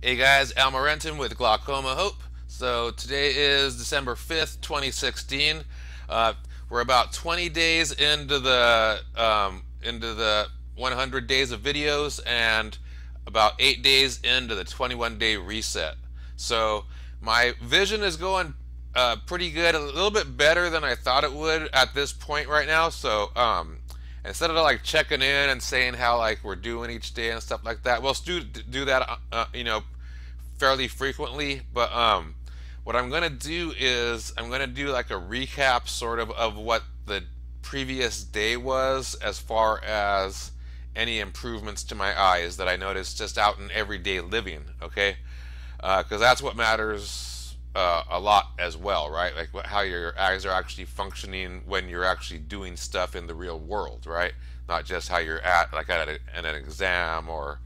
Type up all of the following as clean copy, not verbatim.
Hey guys, Al Morenton with Glaucoma Hope. So today is December 5th, 2016. Uh, we're about 20 days into the 100 days of videos and about 8 days into the 21-day reset. So my vision is going pretty good, a little bit better than I thought it would at this point right now. So instead of like checking in and saying how like we're doing each day and stuff like that, we'll still do that fairly frequently. But what I'm gonna do is I'm gonna do like a recap sort of what the previous day was as far as any improvements to my eyes that I noticed just out in everyday living. Okay, because that's what matters a lot as well, right? Like how your eyes are actually functioning when you're actually doing stuff in the real world, right? Not just how you're at like at an exam or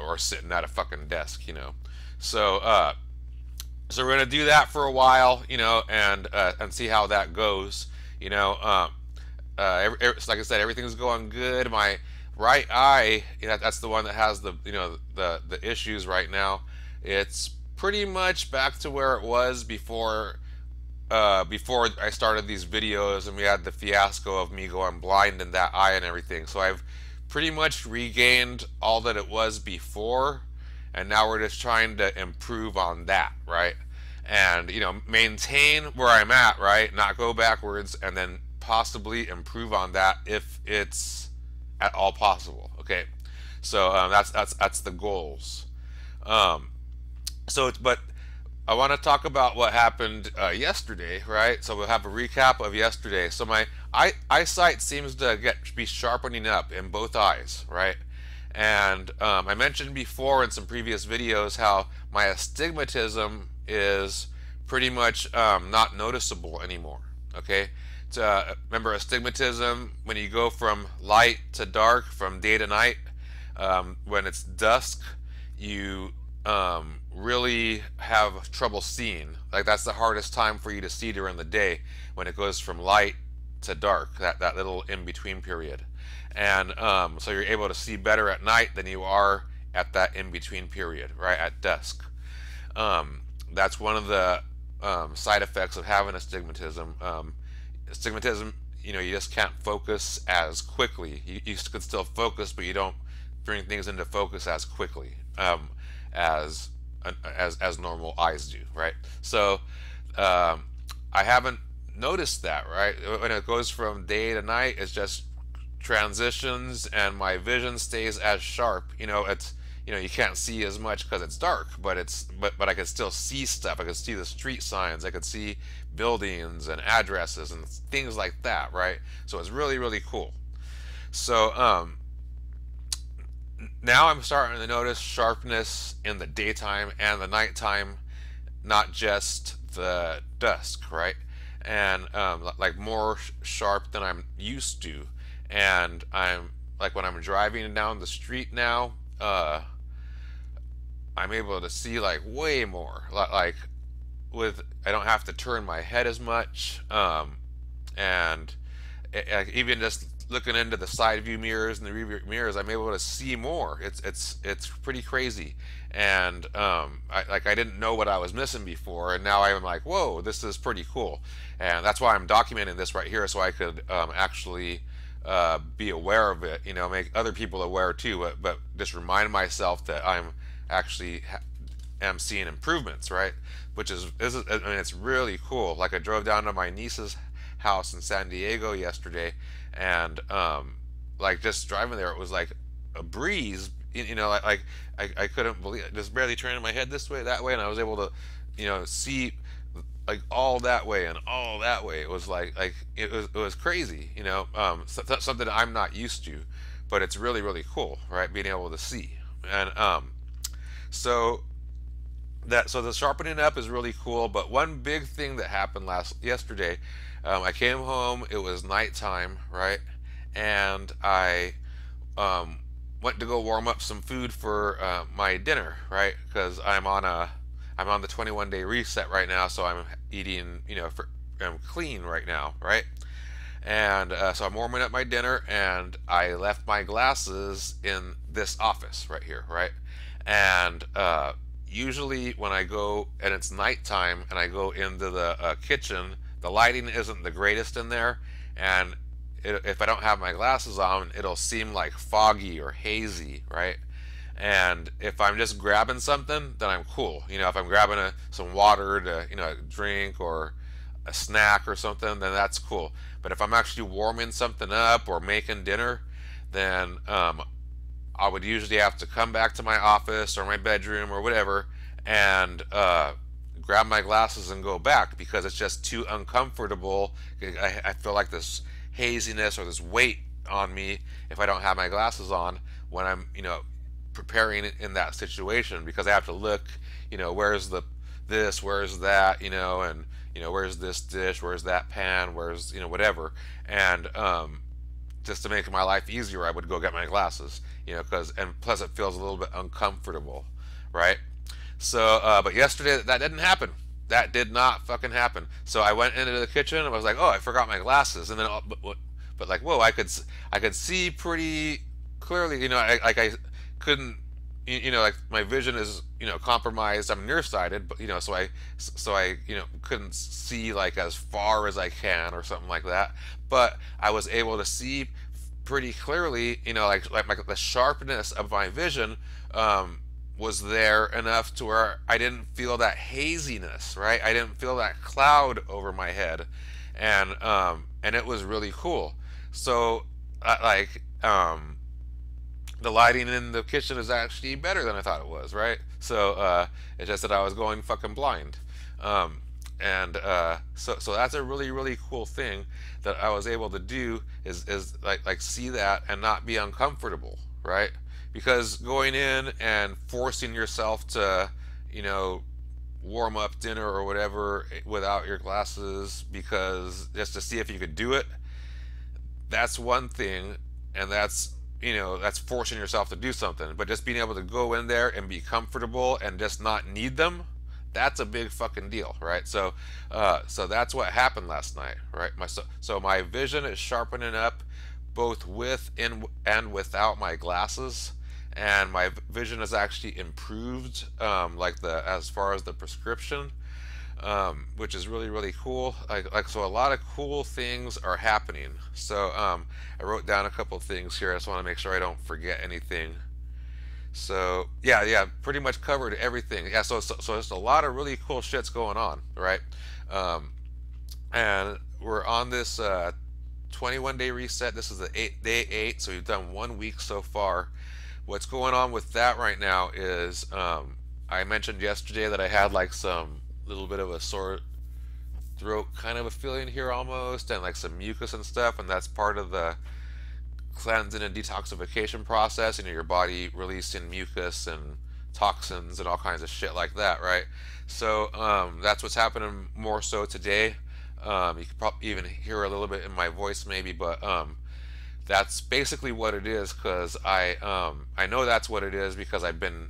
or sitting at a fucking desk, So we're gonna do that for a while, and see how that goes. Like I said, everything's going good. My right eye, that's the one that has the issues right now. It's pretty much back to where it was before I started these videos and we had the fiasco of me going blind in that eye and everything. So I've pretty much regained all that it was before, and now we're just trying to improve on that, right? And maintain where I'm at, right? Not go backwards, and then possibly improve on that if it's at all possible. Okay, so that's the goals. Um, but I want to talk about what happened yesterday, right? So we'll have a recap of yesterday. So my eyesight seems to be sharpening up in both eyes, right? And I mentioned before in some previous videos how my astigmatism is pretty much not noticeable anymore. Okay, remember astigmatism, when you go from light to dark, from day to night, when it's dusk, you really have trouble seeing. Like that's the hardest time for you to see during the day, when it goes from light to dark, that little in between period. And so you're able to see better at night than you are at that in between period, right at dusk. That's one of the side effects of having astigmatism. Astigmatism, you just can't focus as quickly. You can still focus, but you don't bring things into focus as quickly as as normal eyes do, right? So I haven't noticed that, right? When it goes from day to night, it's just transitions, and my vision stays as sharp. It's you can't see as much because it's dark, but I can still see stuff. I can see the street signs. I could see buildings and addresses and things like that, right? So it's really really cool. So now I'm starting to notice sharpness in the daytime and the nighttime, not just the dusk, right? And like more sharp than I'm used to. And I'm like when I'm driving down the street now, I'm able to see like way more. Like with I don't have to turn my head as much, and even just looking into the side view mirrors and the rear view mirrors, I'm able to see more. It's pretty crazy, and I didn't know what I was missing before, and now I'm like, whoa, this is pretty cool, and that's why I'm documenting this right here so I could actually be aware of it. Make other people aware too, but just remind myself that I'm actually am seeing improvements, right? Which is I mean, it's really cool. Like I drove down to my niece's house in San Diego yesterday, and like just driving there, it was like a breeze. I couldn't believe it. Just barely turning my head this way, that way, and I was able to, see like all that way and all that way. It was like it was crazy, something I'm not used to, but it's really really cool, right? Being able to see, and so so the sharpening up is really cool. But one big thing that happened yesterday, I came home. It was nighttime, right? And I went to go warm up some food for my dinner, right? Because I'm on the 21 day reset right now, so I'm eating, I'm clean right now, right? And so I'm warming up my dinner, and I left my glasses in this office right here, right? And usually when I go and it's nighttime and I go into the kitchen, the lighting isn't the greatest in there, and if I don't have my glasses on, it'll seem like foggy or hazy, right? And if I'm just grabbing something, then I'm cool. If I'm grabbing some water to, drink or a snack or something, then that's cool. But if I'm actually warming something up or making dinner, then I would usually have to come back to my office or my bedroom or whatever and grab my glasses and go back because it's just too uncomfortable. I feel like this haziness or this weight on me if I don't have my glasses on when I'm, preparing in that situation because I have to look, where's this, where's that, and where's this dish, where's that pan, where's whatever, and just to make my life easier, I would go get my glasses, because and plus it feels a little bit uncomfortable, right? So, but yesterday that didn't happen. That did not fucking happen. So I went into the kitchen and I was like, oh, I forgot my glasses, and then but like, whoa, I could see pretty clearly, I couldn't, like my vision is, compromised. I'm nearsighted, but so I couldn't see like as far as I can or something like that. But I was able to see pretty clearly, like the sharpness of my vision was there enough to where I didn't feel that haziness, right? I didn't feel that cloud over my head, and it was really cool. So, like, the lighting in the kitchen is actually better than I thought it was, right? So it's just that I was going fucking blind, and so that's a really really cool thing that I was able to do is like see that and not be uncomfortable, right? Because going in and forcing yourself to, warm up dinner or whatever without your glasses because just to see if you could do it, that's one thing, and that's forcing yourself to do something. But just being able to go in there and be comfortable and just not need them, that's a big fucking deal, right? So that's what happened last night, right? So my vision is sharpening up both with and without my glasses, and my vision is actually improved, like as far as the prescription, which is really really cool. Like so, a lot of cool things are happening. So I wrote down a couple things here. I just want to make sure I don't forget anything. So yeah, pretty much covered everything. Yeah, so there's a lot of really cool shits going on, right? Um, and we're on this 21-day reset. This is the day 8, so we've done 1 week so far. What's going on with that right now is I mentioned yesterday that I had like some little bit of a sore throat kind of a feeling here almost, and like some mucus and stuff, and that's part of the cleansing and detoxification process, your body releasing mucus and toxins and all kinds of shit like that, right? So that's what's happening more so today. You can probably even hear a little bit in my voice maybe, but that's basically what it is, because I know that's what it is because I've been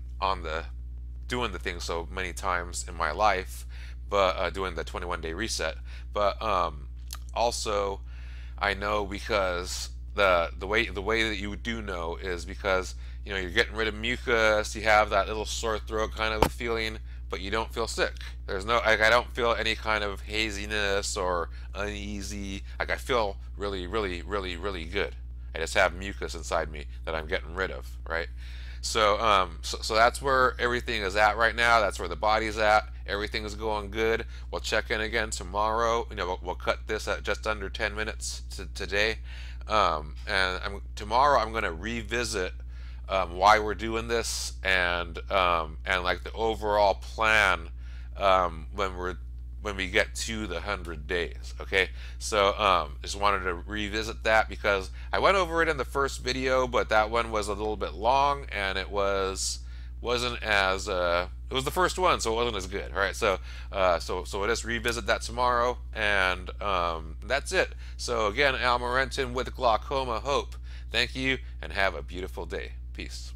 doing the thing so many times in my life, but doing the 21-day reset. But also I know because the way that you do know is because you're getting rid of mucus, you have that little sore throat kind of a feeling, but you don't feel sick. There's no, like, I don't feel any kind of haziness or uneasy. Like, I feel really really really really good. I just have mucus inside me that I'm getting rid of, right? So that's where everything is at right now. That's where the body's at. Everything is going good. We'll check in again tomorrow. We'll cut this at just under 10 minutes today. And tomorrow I'm going to revisit why we're doing this, and like the overall plan when we get to the 100 days. Okay, so just wanted to revisit that because I went over it in the first video, but that one was a little bit long and it wasn't as it was the first one, so it wasn't as good. All right, so we'll just revisit that tomorrow, and that's it. So again, Al Morenton with Glaucoma Hope. Thank you and have a beautiful day. Peace.